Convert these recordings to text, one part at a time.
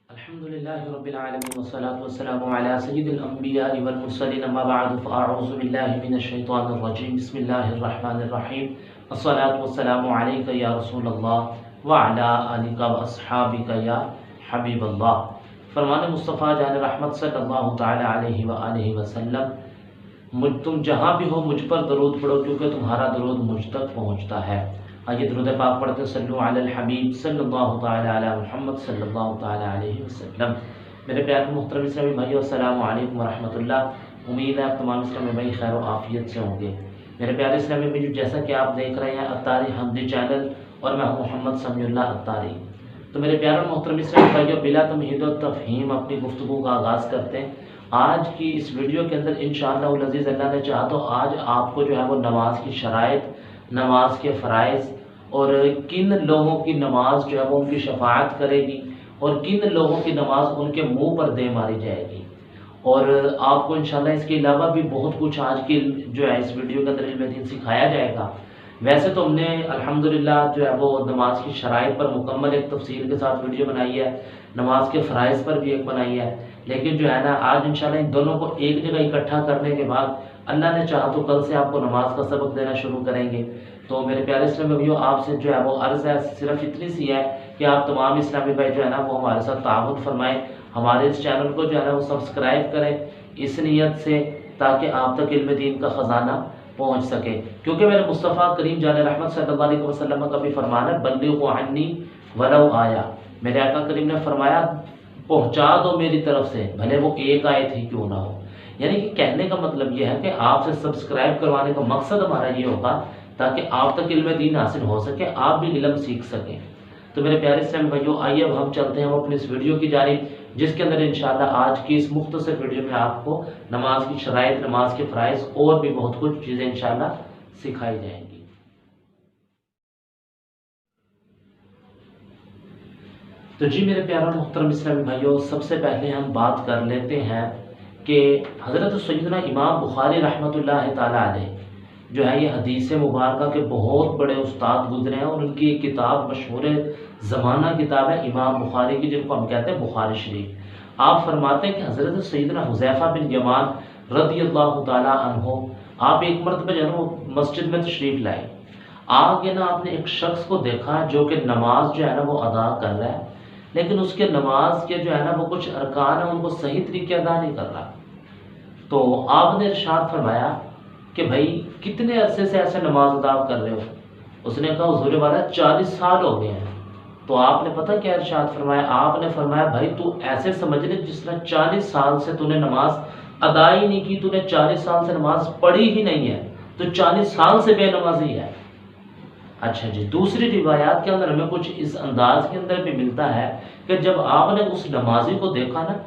الحمدللہ رب العالمین والصلاة والسلام علی سید الانبیاء والمرسلین اما بعد فاعوذ باللہ من الشیطان الرجیم بسم اللہ الرحمن الرحیم الصلاة والسلام علیک یا رسول اللہ وعلی آلک واصحابک یا حبیب اللہ۔ فرمان مصطفیٰ جان رحمت صلی اللہ تعالی علیہ وآلہ وسلم، تم جہاں بھی ہو مجھ پر درود پڑھو کیونکہ تمہارا درود مجھ تک پہنچتا ہے۔ آئیے درود پاک پڑھتے صلو علی الحبیب صلی اللہ تعالی علی محمد صلی اللہ تعالی علیہ وسلم۔ میرے پیارے محترم اسلامی بھائیو، السلام علیکم ورحمۃ اللہ۔ امید ہے آپ تمام اسلامی بھائی خیر و عافیت سے ہوں گے۔ میرے پیارے اسلامی بھائیو، جیسا کہ آپ دیکھ رہے ہیں اتاری حمدی چینل اور میں ہوں محمد سمیع اللہ اتاری۔ تو میرے پیارے محترم اسلامی بھائیو، بلا تمہید و تفہیم اپنی گفتگو کا آغاز کرتے ہیں۔ آج کی اس ویڈیو کے اندر انشاءاللہ العزیز اللہ نے چاہا تو آج آپ کو جو ہے وہ نماز کی شرائط، نماز کے فرائض اور کن لوگوں کی نماز جو ہے وہ ان کی شفاعت کرے گی اور کن لوگوں کی نماز ان کے منہ پر دے ماری جائے گی، اور آپ کو انشاءاللہ اس کے علاوہ بھی بہت کچھ آج کی جو ہے اس ویڈیو کے اندر علم دین سکھایا جائے گا۔ ویسے تو ہم نے الحمدللہ جو ہے وہ نماز کی شرائط پر مکمل ایک تفصیل کے ساتھ ویڈیو بنائی ہے، نماز کے فرائض پر بھی ایک بنائی ہے، لیکن جو ہے نا آج انشاءاللہ ان دونوں کو ایک جگہ اکٹھا کرنے کے بعد اللہ نے چاہا تو کل سے آپ کو نماز کا سبق دینا شروع کریں گے۔ تو میرے پیارے اسلامی بھائیو، آپ سے جو ہے وہ عرض ہے صرف اتنی سی ہے کہ آپ تمام اسلامی بھائی جو ہے نا وہ ہمارے ساتھ تعاون فرمائیں، ہمارے اس چینل کو جو ہے نا وہ سبسکرائب کریں اس نیت سے تاکہ آپ تک علم دین کا خزانہ پہنچ سکے، کیونکہ میرے مصطفیٰ کریم جان رحمت صلی اللہ علیہ وسلم کا بھی فرمان ہے بلغوا عنی ولو آیا۔ میرے آقا کریم نے فرمایا پہنچا دو میری طرف سے، بھلے وہ ایک آیت ہی کیوں نہ ہو۔ یعنی کہ کہنے کا مطلب یہ ہے کہ آپ سے سبسکرائب کروانے کا مقصد ہمارا یہ ہوگا تاکہ آپ تک علم دین حاصل ہو سکے، آپ بھی علم سیکھ سکیں۔ تو میرے پیارے اسلامی بھائیو، آئیے اب ہم چلتے ہیں اپنی اس ویڈیو کی جانب، جس کے اندر انشاءاللہ آج کی اس مختصر ویڈیو میں آپ کو نماز کی شرائط، نماز کے فرائض اور بھی بہت کچھ چیزیں انشاءاللہ سکھائی جائیں گی۔ تو جی میرے پیارا محترم اسلامی بھائیو، سب سے پہلے ہم بات کر لیتے ہیں کہ حضرت سیدنا امام بخاری رحمۃ اللہ تعالی علیہ جو ہے یہ حدیث مبارکہ کے بہت بڑے استاد گزرے ہیں، اور ان کی ایک کتاب مشہور زمانہ کتاب ہے امام بخاری کی، جن کو ہم کہتے ہیں بخاری شریف۔ آپ فرماتے ہیں کہ حضرت سیدنا حذیفہ بن یمان رضی اللہ تعالی عنہ، آپ ایک مرتبہ جو ہے نا مسجد میں تشریف لائے، آگے نا آپ نے ایک شخص کو دیکھا جو کہ نماز جو ہے نا وہ ادا کر رہا ہے، لیکن اس کے نماز کے جو ہے نا وہ کچھ ارکان ہیں ان کو صحیح طریقے ادا نہیں کر رہا۔ تو آپ نے ارشاد فرمایا کہ بھائی کتنے عرصے سے ایسے نماز ادا کر رہے ہو؟ اس نے کہا حضور والا 40 سال ہو گئے ہیں۔ تو آپ نے پتہ کیا ارشاد فرمایا؟ آپ نے فرمایا بھائی تو ایسے سمجھ لے جس طرح 40 سال سے تو نے نماز ادا ہی نہیں کی، تو نے 40 سال سے نماز پڑھی ہی نہیں ہے، تو 40 سال سے بے نمازی ہے۔ اچھا جی، دوسری روایات کے اندر ہمیں کچھ اس انداز کے اندر بھی ملتا ہے کہ جب آپ نے اس نمازی کو دیکھا نا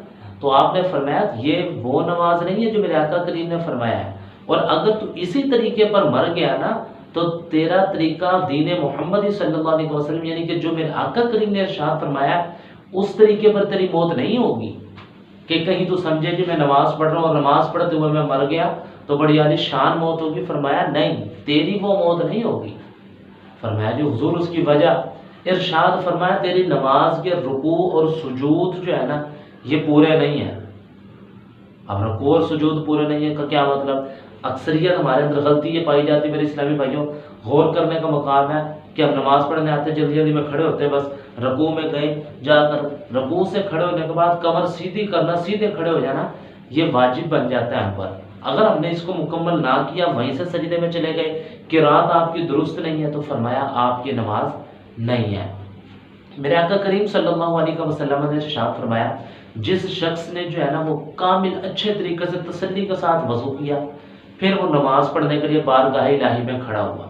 تو آپ نے فرمایا یہ وہ نماز نہیں ہے جو میرے آقا کریم نے فرمایا ہے، اور اگر تو اسی طریقے پر مر گیا نا تو تیرا طریقہ دین محمدی صلی اللہ علیہ وسلم یعنی کہ جو میرے آقا کریم نے ارشاد فرمایا اس طریقے پر تیری موت نہیں ہوگی کہ کہیں تو سمجھے کہ میں نماز پڑھ رہا ہوں اور نماز پڑھتے ہوئے میں مر گیا تو بڑی عالی شان موت ہوگی۔ فرمایا نہیں، تیری وہ موت نہیں ہوگی۔ فرمایا جو حضور اس کی وجہ ارشاد فرمایا تیری نماز کے رکوع اور سجود جو ہے نا یہ پورے نہیں ہیں۔ اب رکوع اور سجود پورے نہیں ہیں کا کیا مطلب؟ اکثریت ہمارے اندر غلطی یہ پائی جاتی ہے میرے اسلامی بھائیوں، غور کرنے کا مقام ہے کہ ہم نماز پڑھنے آتے ہیں جلدی جلدی میں کھڑے ہوتے ہیں، بس رکوع میں گئے، جا کر رکوع سے کھڑے ہونے کے بعد کمر سیدھی کرنا، سیدھے کھڑے ہو جانا، یہ واجب بن جاتا ہے ہم پر۔ اگر ہم نے اس کو مکمل نہ کیا، وہیں سے سجدے میں چلے گئے، قرات آپ کی درست نہیں ہے، تو فرمایا آپ کی نماز نہیں ہے۔ میرے آقا کریم صلی اللہ علیہ وسلم نے ارشاد فرمایا جس شخص نے جو ہے نا وہ کامل اچھے طریقے سے تسلی کے ساتھ وضو کیا، پھر وہ نماز پڑھنے کے لیے بارگاہ الہی میں کھڑا ہوا،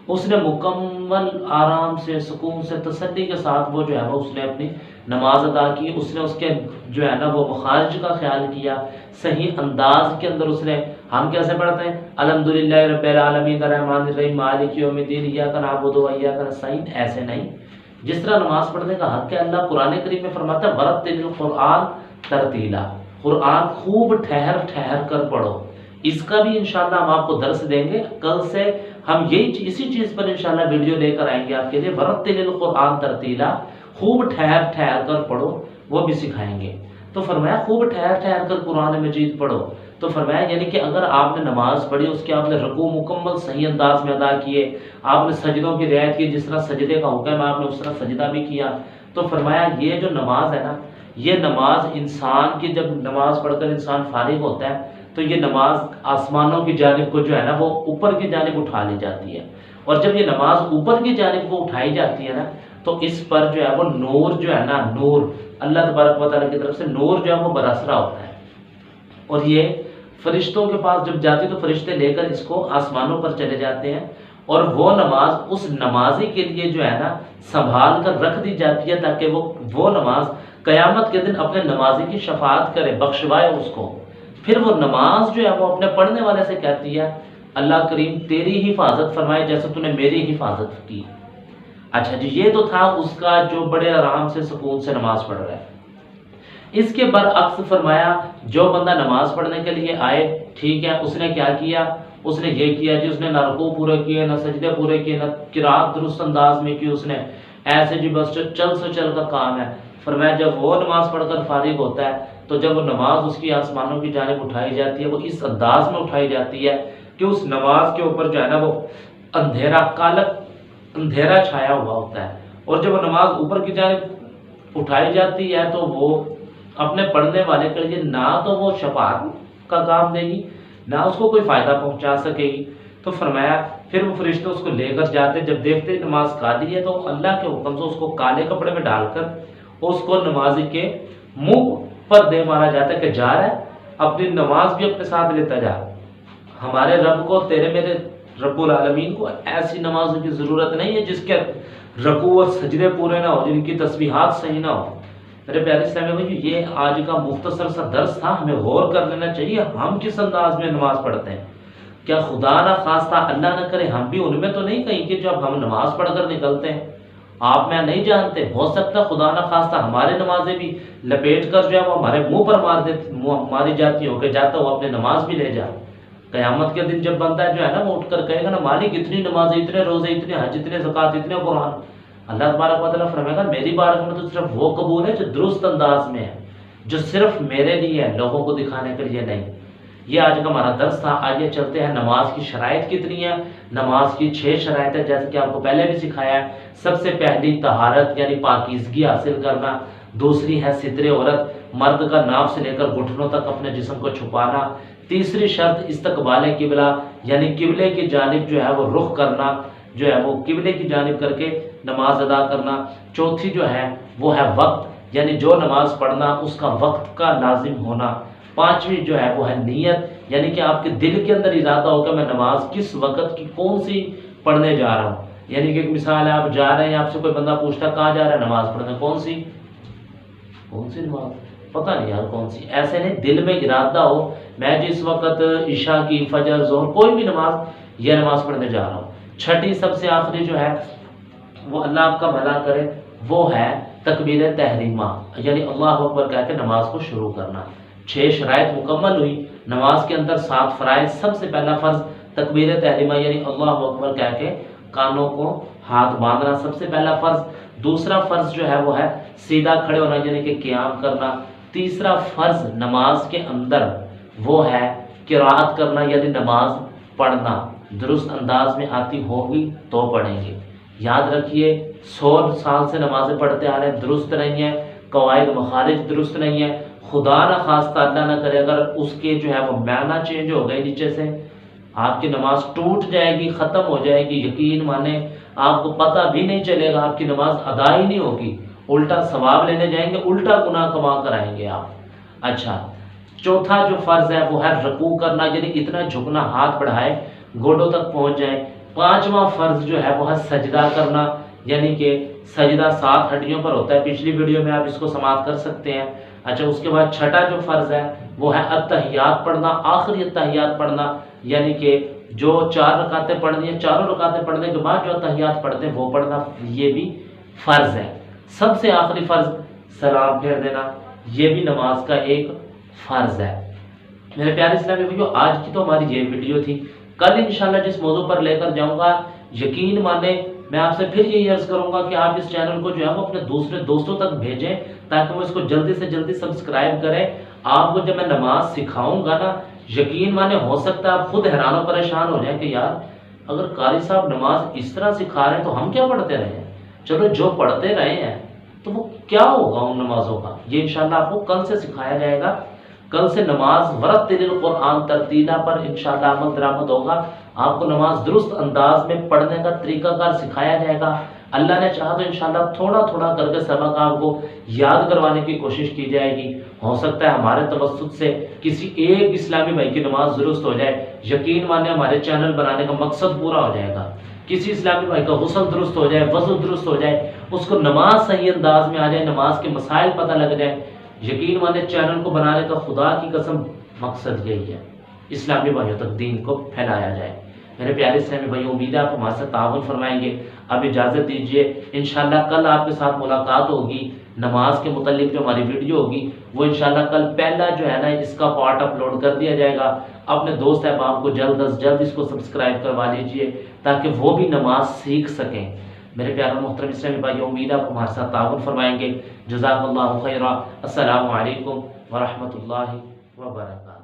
اس نے مکمل آرام سے، سکون سے، تسلی کے ساتھ وہ جو ہے وہ اس نے اپنی نماز ادا کی، اس نے اس کے جو ہے نا وہ مخارج کا خیال کیا، صحیح انداز کے اندر اس نے، ہم کیسے پڑھتے ہیں الحمدللہ رب العالمین الرحمن الرحیم مالک یوم الدین ایاک نعبد و ایاک نستعین، ایسے نہیں۔ جس طرح نماز پڑھنے کا حق ہے، اللہ قرآن کریم میں فرماتا ہے ورتل القرآن ترتیلا، قرآن خوب ٹھہر ٹھہر کر پڑھو۔ اس کا بھی انشاءاللہ ہم آپ کو درس دیں گے، کل سے ہم اسی چیز پر انشاءاللہ ویڈیو لے کر آئیں گے آپ کے لیے، ورتل القرآن ترتیلا، خوب ٹھہر ٹھہر کر پڑھو۔ وہ بھی سکھائیں گے۔ تو فرمایا خوب ٹھہر ٹھہر کر قرآن مجید پڑھو۔ تو فرمایا یعنی کہ اگر آپ نے نماز پڑھی، اس کے آپ نے رکوع مکمل صحیح انداز میں ادا کیے، آپ نے سجدوں کی رعایت کی، جس طرح سجدے کا حکم ہے آپ نے اس طرح سجدہ بھی کیا، تو فرمایا یہ جو نماز ہے نا، یہ نماز انسان کی، جب نماز پڑھ کر انسان فارغ ہوتا ہے تو یہ نماز آسمانوں کی جانب کو جو ہے نا وہ اوپر کی جانب اٹھا لی جاتی ہے، اور جب یہ نماز اوپر کی جانب کو اٹھائی جاتی ہے نا تو اس پر جو ہے وہ نور جو ہے نا، نور اللہ تبارک و تعالیٰ کی طرف سے نور جو ہے وہ برسرا ہوتا ہے، اور یہ فرشتوں کے پاس جب جاتی تو فرشتے لے کر اس کو آسمانوں پر چلے جاتے ہیں، اور وہ نماز اس نمازی کے لیے جو ہے نا سنبھال کر رکھ دی جاتی ہے، تاکہ وہ نماز قیامت کے دن اپنے نمازی کی شفاعت کرے، بخشوائے اس کو۔ پھر وہ نماز جو ہے وہ اپنے پڑھنے والے سے کہتی ہے اللہ کریم تیری حفاظت فرمائے جیسے تو نے میری حفاظت کی۔ اچھا جی، یہ تو تھا اس کا جو بڑے آرام سے سکون سے نماز پڑھ رہا ہے۔ اس کے برعکس فرمایا جو بندہ نماز پڑھنے کے لیے آئے، ٹھیک ہے، اس نے کیا کیا؟ اس نے یہ کیا جی، اس نے نہ رکوع پورے کیے، نہ سجدے پورے کیے، نہ قرات درست انداز میں کی، اس نے ایسے جی بس چل سے چل کا کام ہے۔ فرمایا جب وہ نماز پڑھ کر فارغ ہوتا ہے تو جب وہ نماز اس کی آسمانوں کی جانب اٹھائی جاتی ہے، وہ اس انداز میں اٹھائی جاتی ہے کہ اس نماز کے اوپر جو ہے نا وہ اندھیرا کالک اندھیرا چھایا ہوا ہوتا ہے، اور جب وہ نماز اوپر کی جانب اٹھائی جاتی ہے تو وہ اپنے پڑھنے والے کے لیے نہ تو وہ شفاعت کا کام دے گی، نہ اس کو کوئی فائدہ پہنچا سکے گی۔ تو فرمایا پھر وہ فرشتے اس کو لے کر جاتے، جب دیکھتے نماز کالی ہے تو اللہ کے حکم سے اس کو کالے کپڑے میں ڈال کر اس کو نمازی کے منہ پر دے مارا جاتا ہے کہ جا رہا ہے، اپنی نماز بھی اپنے ساتھ لیتا جا۔ ہمارے رب کو، تیرے میرے رب العالمین کو ایسی نمازوں کی ضرورت نہیں ہے جس کے رکوع اور سجدے پورے نہ ہو، جن کی تسبیحات صحیح نہ ہو۔ میرے پیارے اسلامی بھائی، یہ آج کا مختصر سا درس تھا، ہمیں غور کر لینا چاہیے ہم کس انداز میں نماز پڑھتے ہیں۔ کیا خدا نہ خواستہ اللہ نہ کرے ہم بھی ان میں تو نہیں کہیں کہ جب ہم نماز پڑھ کر نکلتے ہیں، آپ میں نہیں جانتے، ہو سکتا خدا نہ خواستہ ہمارے نمازیں بھی لپیٹ کر جو ہے وہ ہمارے منہ پر ماری جاتی ہو کہ جاتا ہو اپنے نماز بھی لے جا۔ قیامت کے دن جب بندہ جو ہے نا وہ اٹھ کر کہے گا نا مالک اتنی نمازیں، اتنے روزے، اتنے حج، اتنے زکوٰۃ، اتنے قرآن، اللہ تبارک و تعالیٰ فرمائے گا میری بارگاہ میں تو صرف وہ قبول ہے جو درست انداز میں ہے، جو صرف میرے لیے ہے، لوگوں کو دکھانے کے لیے نہیں۔ یہ آج کا ہمارا درس تھا۔ آگے چلتے ہیں، نماز کی شرائط کتنی ہے؟ نماز کی 6 شرائط ہے، جیسے کہ آپ کو پہلے بھی سکھایا ہے۔ سب سے پہلی طہارت یعنی پاکیزگی حاصل کرنا، دوسری ہے ستر عورت، مرد کا ناف سے لے کر گھٹنوں تک اپنے جسم کو چھپانا، تیسری شرط استقبال قبلہ یعنی قبلے کی جانب جو ہے وہ رخ کرنا، جو ہے وہ قبلے کی جانب کر کے نماز ادا کرنا، چوتھی جو ہے وہ ہے وقت یعنی جو نماز پڑھنا اس کا وقت کا لازم ہونا، پانچویں جو ہے وہ ہے نیت یعنی کہ آپ کے دل کے اندر ارادہ ہو کہ میں نماز کس وقت کی کون سی پڑھنے جا رہا ہوں۔ یعنی کہ ایک مثال ہے، آپ جا رہے ہیں، آپ سے کوئی بندہ پوچھتا کہاں جا رہا ہے؟ نماز پڑھنے۔ کون سی نماز؟ پتہ نہیں یار کون سی۔ ایسے نہیں، دل میں ارادہ ہو میں جس وقت عشاء کی، فجر، ظہر، کوئی بھی نماز، یہ نماز پڑھنے جا رہا ہوں۔ چھٹی سب سے آخری جو ہے وہ اللہ آپ کا بھلا کرے، وہ ہے تکبیر تحریمہ یعنی اللہ اکبر کہہ کے نماز کو شروع کرنا۔ 6 شرائط مکمل ہوئی نماز کے اندر، 7 فرائض۔ سب سے پہلا فرض تکبیر تحریمہ یعنی اللہ اکبر کہہ کے کانوں کو ہاتھ باندھنا، سب سے پہلا فرض۔ دوسرا فرض جو ہے وہ ہے سیدھا کھڑے ہونا یعنی کہ قیام کرنا۔ تیسرا فرض نماز کے اندر وہ ہے قرات کرنا یعنی نماز پڑھنا، درست انداز میں آتی ہوگی تو پڑھیں گے۔ یاد رکھیے 100 سال سے نمازیں پڑھتے آ رہے ہیں، درست نہیں ہے، قواعد مخارج درست نہیں ہے، خدا نہ خواستہ اللہ نہ کرے اگر اس کے جو ہے وہ معنی چینج ہو گئے نیچے سے، آپ کی نماز ٹوٹ جائے گی، ختم ہو جائے گی، یقین مانیں آپ کو پتہ بھی نہیں چلے گا، آپ کی نماز ادا ہی نہیں ہوگی، الٹا ثواب لینے جائیں گے، الٹا گناہ کما کر آئیں گے آپ۔ اچھا، چوتھا جو فرض ہے وہ ہے رکوع کرنا یعنی اتنا جھکنا، ہاتھ بڑھائے گوڈوں تک پہنچ جائیں۔ پانچواں فرض جو ہے وہ ہے سجدہ کرنا یعنی کہ سجدہ 7 ہڈیوں پر ہوتا ہے، پچھلی ویڈیو میں آپ اس کو سماعت کر سکتے ہیں۔ اچھا، اس کے بعد چھٹا جو فرض ہے وہ ہے التحیات پڑھنا، آخری التحیات پڑھنا یعنی کہ جو 4 رکعتیں پڑھنی ہیں، چاروں رکعتیں پڑھنے کے بعد جو التحیات پڑھتے ہیں وہ پڑھنا، یہ بھی فرض ہے۔ سب سے آخری فرض سلام پھیر دینا، یہ بھی نماز کا ایک فرض ہے۔ میرے پیارے اسلامی بھائیو، آج کی تو ہماری یہ ویڈیو تھی۔ کل انشاءاللہ جس موضوع پر لے کر جاؤں گا، یقین مانے میں آپ سے پھر یہی عرض کروں گا کہ آپ اس چینل کو جو ہے وہ اپنے دوسرے دوستوں تک بھیجیں تاکہ وہ اس کو جلدی سے جلدی سبسکرائب کریں۔ آپ کو جب میں نماز سکھاؤں گا نا، یقین مانے ہو سکتا ہے آپ خود حیران و پریشان ہو جائیں کہ یار اگر قاری صاحب نماز اس طرح سکھا رہے ہیں تو ہم کیا پڑھتے رہے ہیں؟ چلو جو پڑھتے رہے ہیں تو وہ کیا ہوگا ان نمازوں کا، یہ انشاءاللہ آپ کو کل سے سکھایا جائے گا۔ کل سے نماز ورتل القرآن ترتیلا پر انشاءاللہ عمل درآمد ہوگا۔ آپ کو نماز درست انداز میں پڑھنے کا طریقہ کار سکھایا جائے گا۔ اللہ نے چاہا تو انشاءاللہ تھوڑا تھوڑا کر کے سبق آپ کو یاد کروانے کی کوشش کی جائے گی۔ ہو سکتا ہے ہمارے توسط سے کسی ایک اسلامی بھائی کی نماز درست ہو جائے، یقین مانے ہمارے چینل بنانے کا مقصد پورا ہو جائے گا۔ کسی اسلامی بھائی کا غسل درست ہو جائے، وضو درست ہو جائے، اس کو نماز صحیح انداز میں آ جائے، نماز کے مسائل پتہ لگ جائے، یقین مانے چینل کو بنانے کا خدا کی قسم مقصد یہی ہے، اسلامی بھائیوں تک دین کو پھیلایا جائے۔ میرے پیارے اسلامی بھائیوں، امید ہے آپ ہمارے ساتھ تعاون فرمائیں گے۔ اب اجازت دیجیے، انشاءاللہ کل آپ کے ساتھ ملاقات ہوگی۔ نماز کے متعلق جو ہماری ویڈیو ہوگی وہ انشاءاللہ کل پہلا جو ہے نا اس کا پارٹ اپلوڈ کر دیا جائے گا۔ اپنے دوست احباب کو جلد از جلد اس کو سبسکرائب کروا لیجئے تاکہ وہ بھی نماز سیکھ سکیں۔ میرے پیارے محترم اسلامی بھائیوں، امید ہے آپ ہمارے ساتھ تعاون فرمائیں گے۔ جزاک اللہ خیرا۔ السلام علیکم ورحمۃ اللہ وبرکاتہ۔